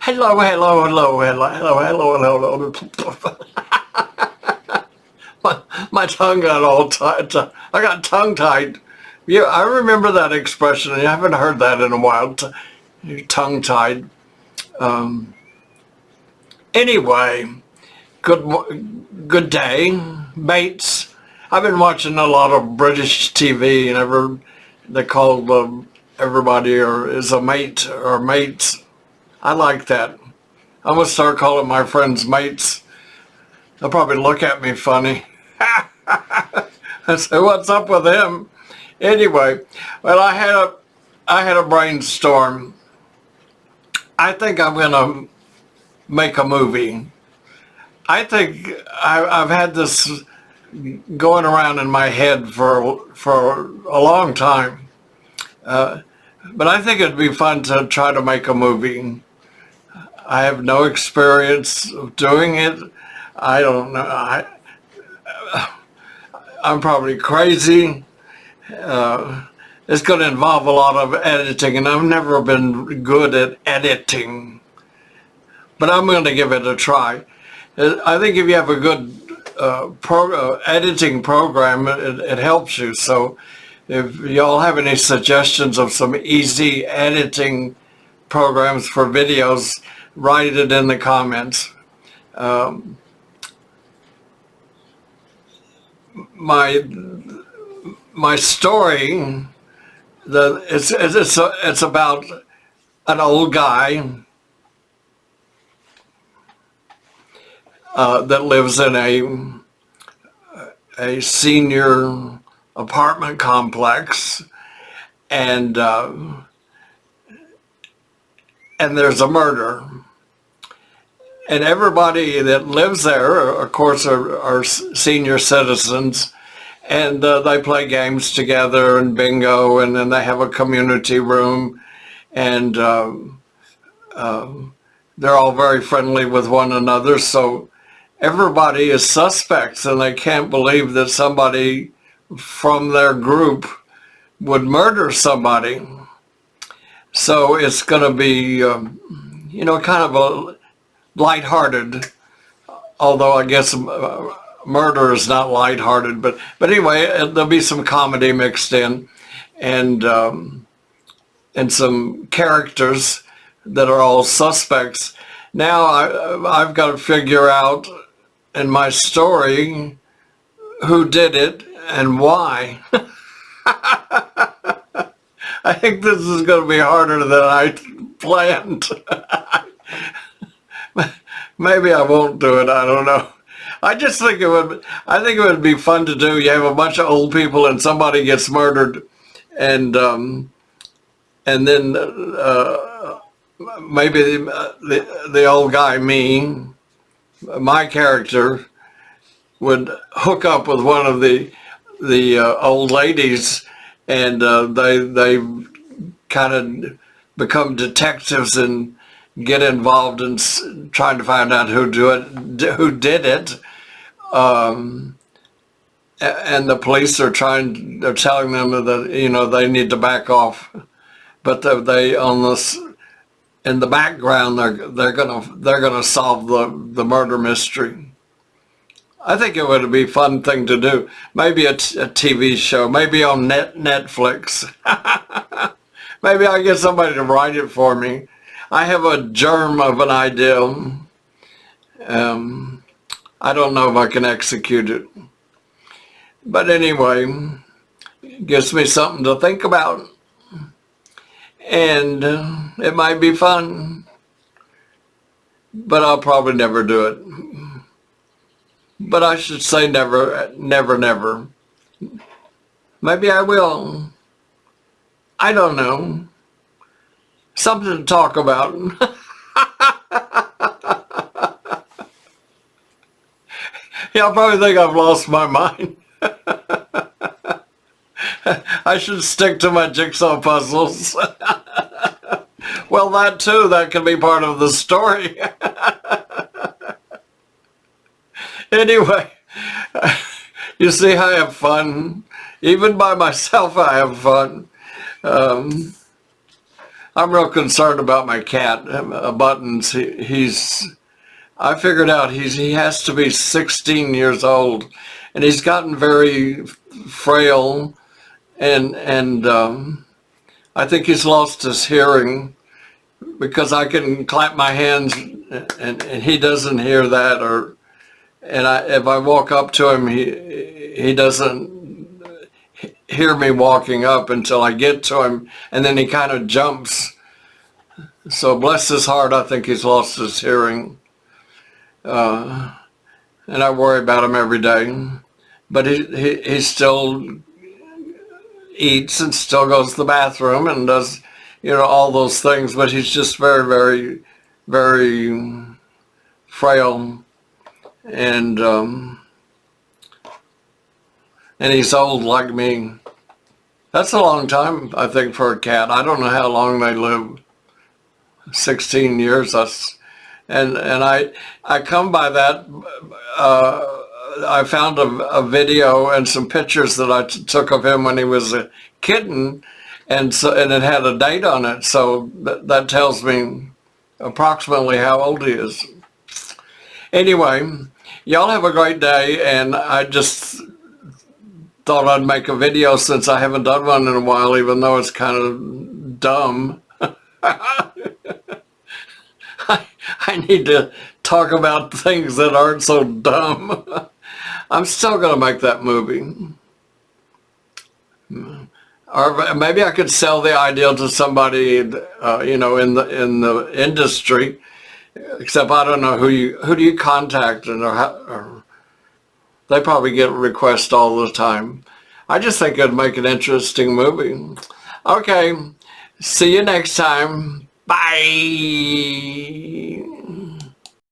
Hello, hello, hello, hello, hello, hello, hello. My tongue got all tied. I got tongue tied. Yeah, I remember that expression. I haven't heard that in a while. Tongue tied. Um, anyway, good day, mates. I've been watching a lot of British TV, and they call everybody or is a mate or mates. I like that. I'm gonna start calling my friends mates. They'll probably look at me funny. I say, "What's up with him?" Anyway, well, I had a brainstorm. I think I'm gonna make a movie. I think I've had this going around in my head for a long time. Uh, but I think it'd be fun to try to make a movie. I have no experience of doing it. I don't know. I'm probably crazy. Uh, it's going to involve a lot of editing, and I've never been good at editing. But I'm going to give it a try. I think if you have a good editing program, it helps you. So if y'all have any suggestions of some easy editing programs for videos, write it in the comments. Um, my my story, it's about an old guy that lives in a senior apartment complex, and there's a murder. And everybody that lives there, of course, are senior citizens, and they play games together and bingo, and then they have a community room, and they're all very friendly with one another. So everybody is suspects, and they can't believe that somebody from their group would murder somebody. So it's going to be, kind of a lighthearted, although I guess murder is not lighthearted. But anyway, there'll be some comedy mixed in, and some characters that are all suspects. Now I've got to figure out in my story who did it and why. I think this is going to be harder than I planned. Maybe I won't do it. I don't know. I just think it would. I think it would be fun to do. You have a bunch of old people and somebody gets murdered, and then maybe the old guy, my character, would hook up with one of the old ladies, and they kind of become detectives and get involved in trying to find out who did it. And the police they're telling them that they need to back off, but they on this in the background they're gonna solve the murder mystery. I think it would be a fun thing to do. Maybe a TV show, maybe on Netflix. Maybe I get somebody to write it for me. I have a germ of an idea. I don't know if I can execute it. But anyway, it gives me something to think about. And it might be fun. But I'll probably never do it. But I should say never, never, never. Maybe I will. I don't know. Something to talk about. Y'all probably think I've lost my mind. I should stick to my jigsaw puzzles. Well, that can be part of the story. Anyway, you see, I have fun. Even by myself, I have fun. I'm real concerned about my cat, Buttons. I figured out he has to be 16 years old, and he's gotten very frail, and I think he's lost his hearing because I can clap my hands and he doesn't hear that, if I walk up to him, he doesn't hear me walking up until I get to him, and then he kind of jumps. So bless his heart, I think he's lost his hearing. And I worry about him every day. But he still eats and still goes to the bathroom and does, all those things. But he's just very, very, very frail. And he's old like me. That's a long time, I think, for a cat. I don't know how long they live. 16 years. And I come by that. I found a video and some pictures that I took of him when he was a kitten, and it had a date on it. So that tells me approximately how old he is. Anyway, y'all have a great day, and I just thought I'd make a video since I haven't done one in a while, even though it's kind of dumb. I need to talk about things that aren't so dumb. I'm still going to make that movie. Or maybe I could sell the idea to somebody, in the industry. Except I don't know who do you contact, or they probably get requests all the time. I just think it'd make an interesting movie. Okay, see you next time. Bye.